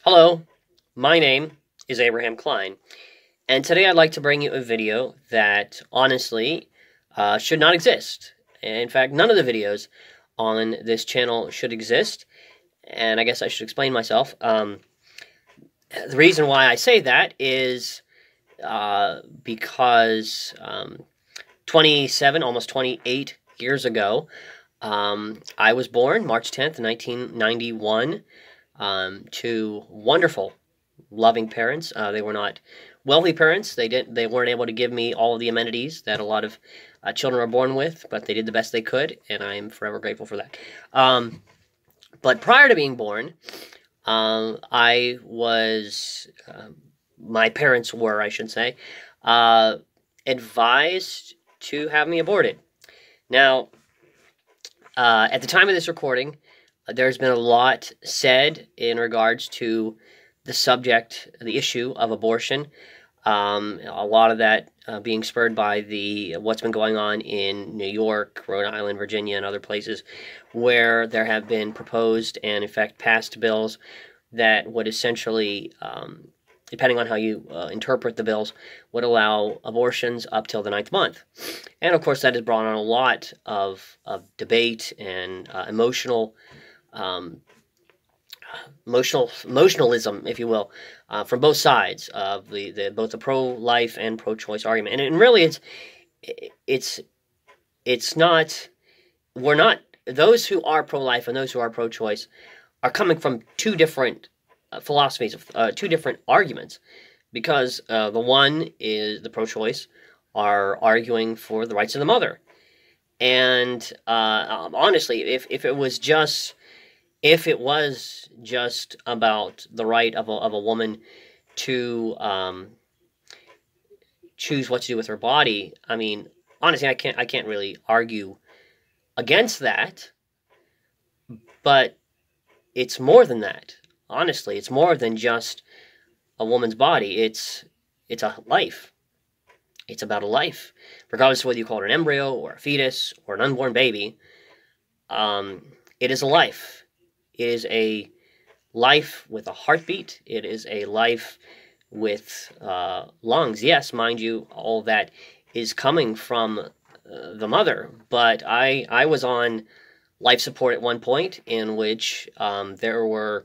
Hello, my name is Abraham Klein, and today I'd like to bring you a video that honestly should not exist. In fact, none of the videos on this channel should exist, and I guess I should explain myself. The reason why I say that is because 27, almost 28 years ago, I was born March 10th, 1991. To wonderful, loving parents. They were not wealthy parents. They weren't able to give me all of the amenities that a lot of children are born with, but they did the best they could, and I am forever grateful for that. But prior to being born, I was, my parents were, I should say, advised to have me aborted. Now, at the time of this recording, there's been a lot said in regards to the subject, the issue of abortion. A lot of that being spurred by what's been going on in New York, Rhode Island, Virginia, and other places where there have been proposed and, in fact, passed bills that would essentially, depending on how you interpret the bills, would allow abortions up till the 9th month. And, of course, that has brought on a lot of debate and emotionalism, if you will, from both sides of both the pro-life and pro-choice argument. And really, it's not. We're not. Those who are pro-life and those who are pro-choice are coming from two different philosophies, two different arguments, because the one is the pro-choice are arguing for the rights of the mother, and honestly, if it was just about the right of a woman to choose what to do with her body, I mean, honestly, I can't really argue against that. But it's more than that. Honestly, it's more than just a woman's body. It's a life. It's about a life, regardless of whether you call it an embryo or a fetus or an unborn baby. It is a life. It is a life with a heartbeat. It is a life with lungs. Yes, mind you, all that is coming from the mother. But I was on life support at one point in which there were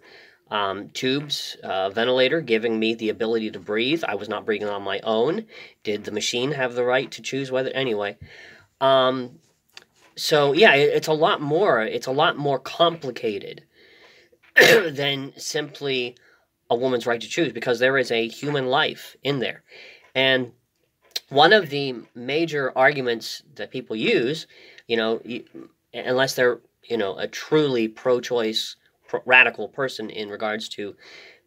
tubes, ventilator, giving me the ability to breathe. I was not breathing on my own. Did the machine have the right to choose whether? Anyway. So, yeah, it's a lot more complicated than simply a woman's right to choose, because there is a human life in there. And one of the major arguments that people use, unless they're, a truly pro-choice, radical person in regards to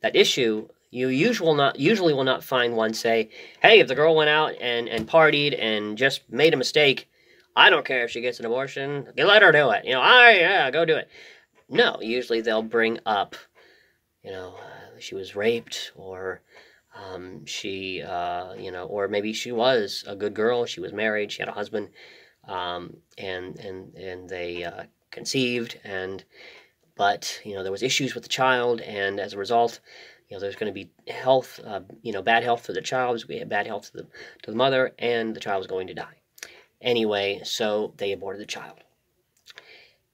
that issue, you usually will not find one say, hey, if the girl went out and partied and just made a mistake, I don't care if she gets an abortion, let her do it. Go do it. No, usually they'll bring up, she was raped, or or maybe she was a good girl, she was married, she had a husband, and they conceived, but there was issues with the child, and as a result, there's going to be health, bad health for the child, there's going to be bad health to the mother, and the child was going to die. Anyway, so they aborted the child.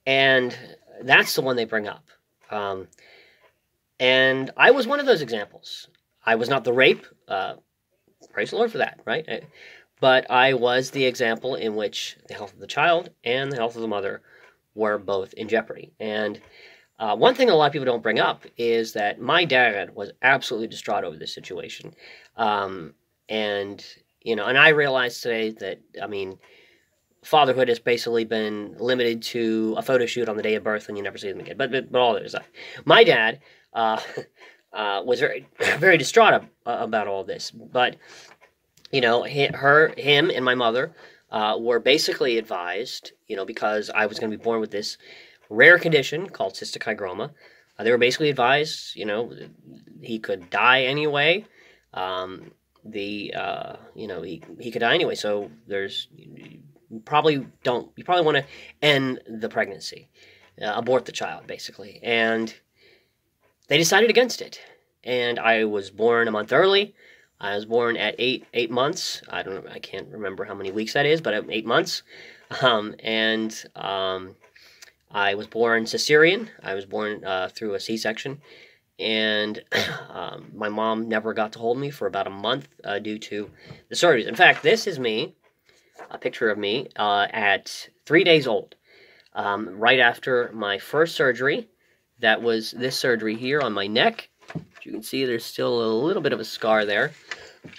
And that's the one they bring up. And I was one of those examples. I was not the rape. Praise the Lord for that, right? But I was the example in which the health of the child and the health of the mother were both in jeopardy. And one thing a lot of people don't bring up is that my dad was absolutely distraught over this situation. And I realized today that, fatherhood has basically been limited to a photo shoot on the day of birth and you never see them again. But all that aside, my dad was very, very distraught about all this. But, him and my mother were basically advised, because I was going to be born with this rare condition called cystic hygroma. They were basically advised, he could die anyway. He could die anyway. So you probably want to end the pregnancy, abort the child, basically. And they decided against it. and I was born a month early. I was born at eight months. I can't remember how many weeks that is, but 8 months. I was born cesarean. I was born through a C-section, and my mom never got to hold me for about a month due to the surgeries. In fact, this is me, a picture of me at 3 days old, right after my first surgery. That was this surgery here on my neck. As you can see, there's still a little bit of a scar there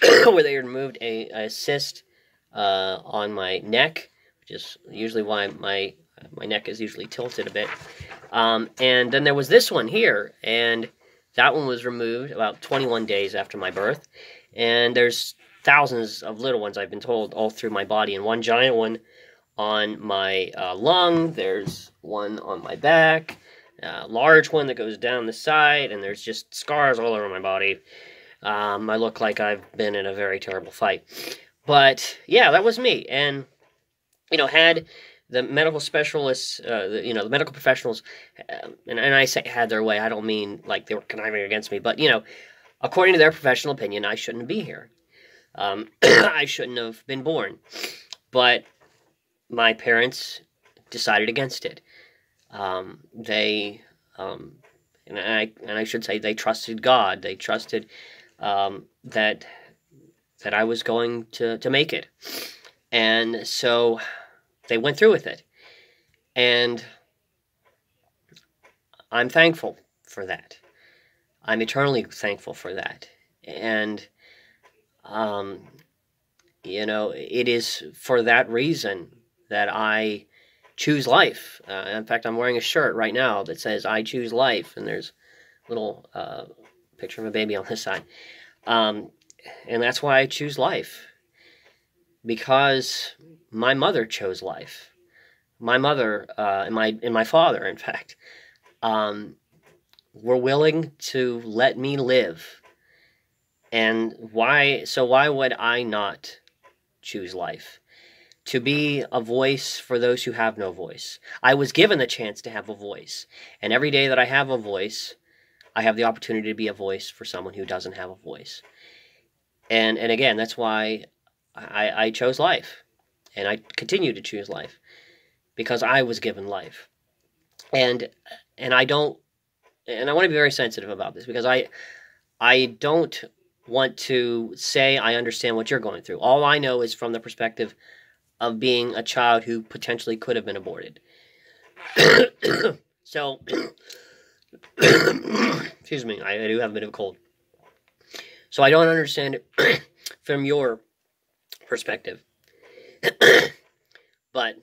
where they removed a cyst on my neck, which is usually why my neck is usually tilted a bit. And then there was this one here, and that one was removed about 21 days after my birth. And there's thousands of little ones, I've been told, all through my body, and one giant one on my lung. There's one on my back, a large one that goes down the side, and there's just scars all over my body. I look like I've been in a very terrible fight. But, yeah, that was me. And, had the medical specialists, the medical professionals, and I say had their way, I don't mean like they were conniving against me, but, according to their professional opinion, I shouldn't be here. I shouldn't have been born. But my parents decided against it. And I should say they trusted God. They trusted that I was going to make it. And so they went through with it. And I'm thankful for that. I'm eternally thankful for that. And, it is for that reason that I choose life. In fact, I'm wearing a shirt right now that says, I choose life. And there's a little picture of a baby on this side. And that's why I choose life. Because my mother chose life. My mother and my father, in fact, were willing to let me live. And why would I not choose life? To be a voice for those who have no voice. I was given the chance to have a voice. And every day that I have a voice, I have the opportunity to be a voice for someone who doesn't have a voice. And again, that's why I chose life. And I continue to choose life. Because I was given life. And I don't, and I want to be very sensitive about this, because I don't want to say I understand what you're going through. All I know is from the perspective of being a child who potentially could have been aborted. So, excuse me, I do have a bit of a cold. So I don't understand it from your perspective. But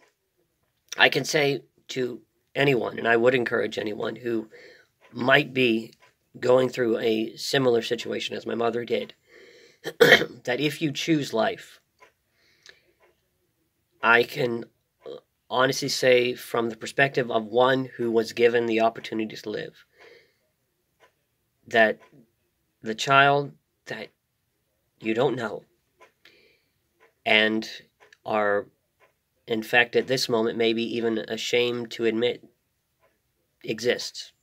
I can say to anyone, and I would encourage anyone who might be going through a similar situation as my mother did, that if you choose life, I can honestly say from the perspective of one who was given the opportunity to live, that the child that you don't know and are, in fact, at this moment, maybe even ashamed to admit exists,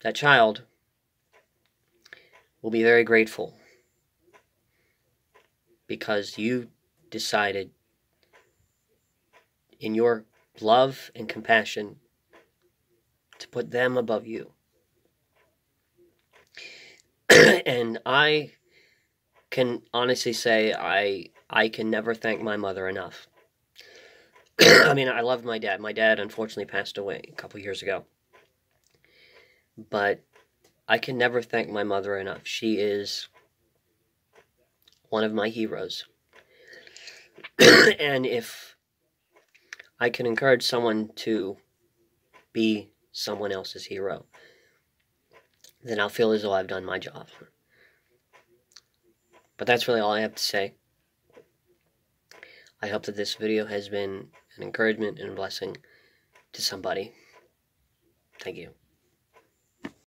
that child will be very grateful because you decided in your love and compassion to put them above you. And I can honestly say I can never thank my mother enough. I mean, I loved my dad. My dad unfortunately passed away a couple years ago. But I can never thank my mother enough. She is one of my heroes. And if I can encourage someone to be someone else's hero, then I'll feel as though I've done my job. But that's really all I have to say. I hope that this video has been an encouragement and a blessing to somebody. Thank you.